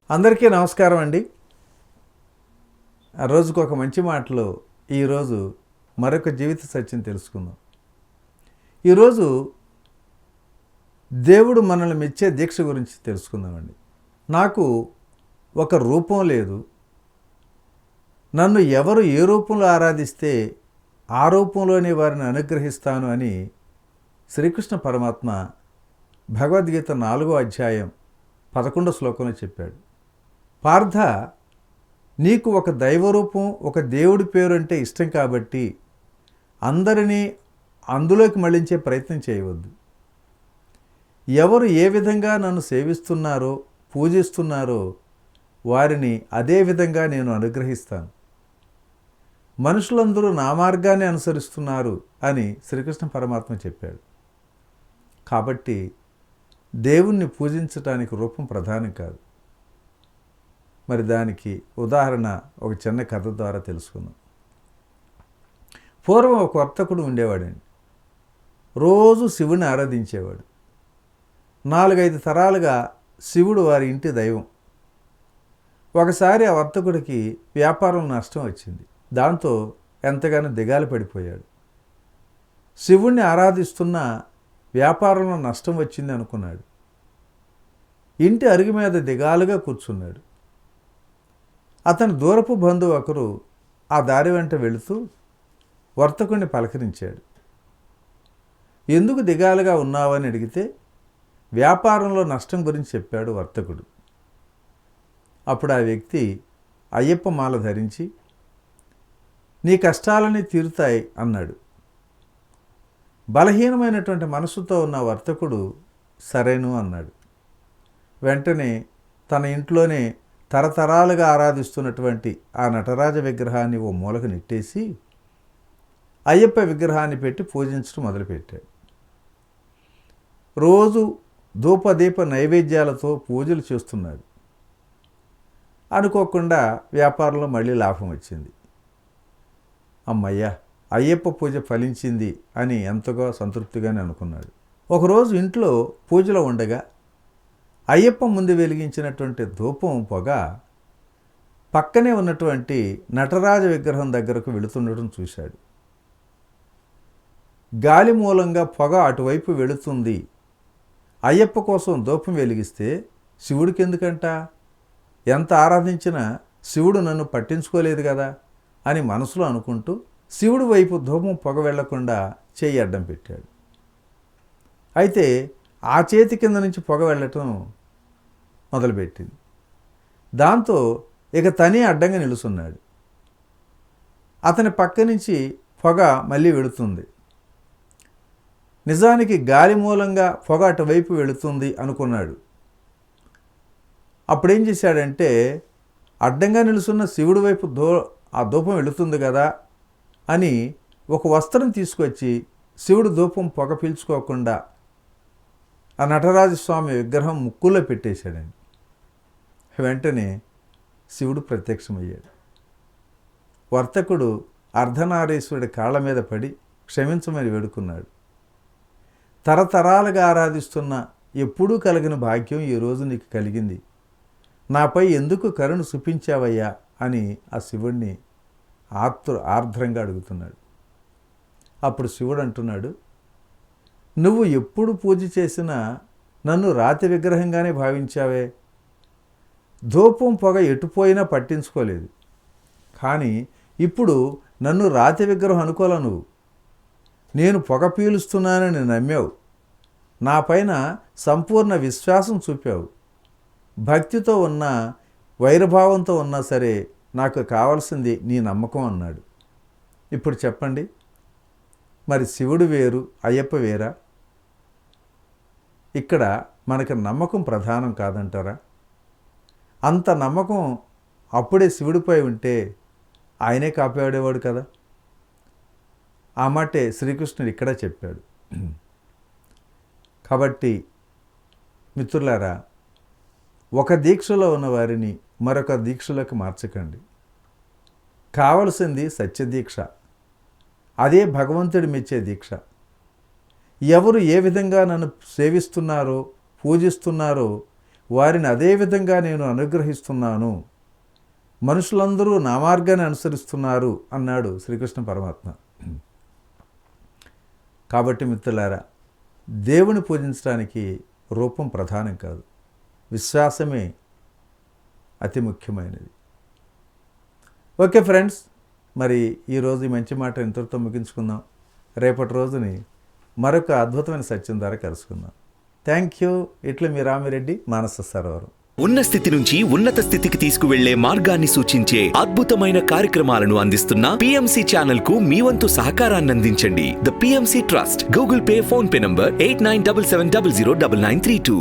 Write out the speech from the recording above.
అందరికీ నమస్కారం అండి. ఆ రోజుకు ఒక మంచి మాటలో ఈరోజు మరొక జీవిత సత్యం తెలుసుకుందాం. ఈరోజు దేవుడు మనల్ని మెచ్చే దీక్ష గురించి తెలుసుకుందామండి. నాకు ఒక రూపం లేదు, నన్ను ఎవరు ఏ రూపంలో ఆరాధిస్తే ఆ రూపంలోనే వారిని అనుగ్రహిస్తాను అని శ్రీకృష్ణ పరమాత్మ భగవద్గీత 4వ అధ్యాయం 11వ శ్లోకంలో చెప్పాడు. పార్థ, నీకు ఒక దైవరూపం, ఒక దేవుడి పేరు అంటే ఇష్టం కాబట్టి అందరినీ అందులోకి మళ్లించే ప్రయత్నం చేయవద్దు. ఎవరు ఏ విధంగా నన్ను సేవిస్తున్నారో, పూజిస్తున్నారో వారిని అదే విధంగా నేను అనుగ్రహిస్తాను. మనుషులందరూ నా మార్గాన్ని అనుసరిస్తున్నారు అని శ్రీకృష్ణ పరమాత్మ చెప్పాడు. కాబట్టి దేవుణ్ణి పూజించటానికి రూపం ప్రధానం కాదు. మరి దానికి ఉదాహరణ ఒక చిన్న కథ ద్వారా తెలుసుకుందాం. పూర్వం ఒక వర్తకుడు ఉండేవాడండి. రోజు శివుని ఆరాధించేవాడు. 4-5 తరాలుగా శివుడు వారి ఇంటి దైవం. ఒకసారి ఆ వర్తకుడికి వ్యాపారం నష్టం వచ్చింది. దాంతో ఎంతగానో దిగాలు పడిపోయాడు. శివుణ్ణి ఆరాధిస్తున్న వ్యాపారంలో నష్టం వచ్చింది అనుకున్నాడు. ఇంటి అరుగు మీద దిగాలుగా కూర్చున్నాడు. అతని దూరపు బంధువు ఒకరు ఆ దారి వెంట వెళుతూ వర్తకుడిని పలకరించాడు. ఎందుకు దిగాలుగా ఉన్నావని అడిగితే వ్యాపారంలో నష్టం గురించి చెప్పాడు వర్తకుడు. అప్పుడు ఆ వ్యక్తి అయ్యప్ప మాల ధరించి నీ కష్టాలని తీరుతాయి అన్నాడు. బలహీనమైనటువంటి మనసుతో ఉన్న వర్తకుడు సరేను అన్నాడు. వెంటనే తన ఇంట్లోనే తరతరాలుగా ఆరాధిస్తున్నటువంటి ఆ నటరాజ విగ్రహాన్ని ఓ మూలకు నెట్టేసి అయ్యప్ప విగ్రహాన్ని పెట్టి పూజించడం మొదలుపెట్టాడు. రోజు ధూపదీప నైవేద్యాలతో పూజలు చేస్తున్నాడు. అనుకోకుండా వ్యాపారంలో మళ్ళీ లాభం వచ్చింది. అమ్మయ్య, అయ్యప్ప పూజ ఫలించింది అని ఎంతగా సంతృప్తిగానే అనుకున్నాడు. ఒకరోజు ఇంట్లో పూజలో ఉండగా అయ్యప్ప ముందు వెలిగించినటువంటి ధూపం పొగ పక్కనే ఉన్నటువంటి నటరాజ విగ్రహం దగ్గరకు వెళుతుండటం చూశాడు. గాలి మూలంగా పొగ అటువైపు వెళుతుంది. అయ్యప్ప కోసం ధూపం వెలిగిస్తే శివుడికి ఎందుకంట? ఎంత ఆరాధించినా శివుడు నన్ను పట్టించుకోలేదు కదా అని మనసులో అనుకుంటూ శివుడి వైపు ధూపం పొగ వెళ్లకుండా చేయి అడ్డం పెట్టాడు. అయితే ఆ చేతి కింద నుంచి పొగ వెళ్ళటం మొదలుపెట్టింది. దాంతో ఇక తనే అడ్డంగా నిలుచున్నాడు. అతని పక్క నుంచి పొగ మళ్ళీ వెళుతుంది. నిజానికి గాలి మూలంగా పొగ అటువైపు వెళుతుంది అనుకున్నాడు. అప్పుడేం చేశాడంటే అడ్డంగా నిలుచున్న శివుడి వైపు ఆ ధూపం వెళుతుంది కదా అని ఒక వస్త్రం తీసుకొచ్చి శివుడు ధూపం పొగ పీల్చుకోకుండా ఆ నటరాజస్వామి విగ్రహం ముక్కులో పెట్టేశాడండి. వెంటనే శివుడు ప్రత్యక్షమయ్యాడు. వర్తకుడు అర్ధనారీశ్వరుడి కాళ్ళ మీద పడి క్షమించమని వేడుకున్నాడు. తరతరాలుగా ఆరాధిస్తున్న ఎప్పుడూ కలిగిన భాగ్యం ఈరోజు నీకు కలిగింది. నాపై ఎందుకు కరుణ చూపించావయ్యా అని ఆ శివుణ్ణి ఆర్ద్రంగా అడుగుతున్నాడు. అప్పుడు శివుడు అంటున్నాడు, నువ్వు ఎప్పుడు పూజ చేసినా నన్ను రాతి విగ్రహంగానే భావించావే. ధూపం పొగ ఎటుపోయినా పట్టించుకోలేదు. కానీ ఇప్పుడు నన్ను రాతి విగ్రహం అనుకోలే. నువ్వు నేను పొగ పీలుస్తున్నానని నమ్మావు. నా పైన సంపూర్ణ విశ్వాసం చూపావు. భక్తితో ఉన్నా వైరభావంతో ఉన్నా సరే నాకు కావాల్సింది నీ నమ్మకం అన్నాడు. ఇప్పుడు చెప్పండి, మరి శివుడు వేరు, అయ్యప్ప వేరా? ఇక్కడ మనకు నమ్మకం ప్రధానం కాదంటారా? అంత నమ్మకం అప్పుడే శివుడిపై ఉంటే ఆయనే కాపాడేవాడు కదా. ఆ మాటే శ్రీకృష్ణుడు ఇక్కడ చెప్పాడు. కాబట్టి మిత్రులారా, ఒక దీక్షలో ఉన్న వారిని మరొక దీక్షలోకి మార్చకండి. కావలసింది సత్యదీక్ష. అదే భగవంతుడి మెచ్చే దీక్ష. ఎవరు ఏ విధంగా నన్ను సేవిస్తున్నారో పూజిస్తున్నారో వారిని అదే విధంగా నేను అనుగ్రహిస్తున్నాను. మనుషులందరూ నా మార్గాన్ని అనుసరిస్తున్నారు అన్నాడు శ్రీకృష్ణ పరమాత్మ. కాబట్టి మిత్రులారా, దేవుని పూజించడానికి రూపం ప్రధానం కాదు, విశ్వాసమే అతి ముఖ్యమైనది. ఓకే ఫ్రెండ్స్, మరి ఈరోజు ఈ మంచి మాట ఇంతటితో ముగించుకుందాం. రేపటి రోజుని మరొక అద్భుతమైన సత్యం ద్వారా కలుసుకుందాం. Thank you. ఇట్లా మీ రామిరెడ్డి, మానస సరోవరం. ఉన్న స్థితి నుంచి ఉన్నత స్థితికి తీసుకువెళ్లే మార్గాన్ని సూచించే అద్భుతమైన కార్యక్రమాలను అందిస్తున్న PMC ఛానల్ కు మీ వంతు సహకారాన్ని అందించండి. The PMC trust. Google pay, phone pay number 8977009932.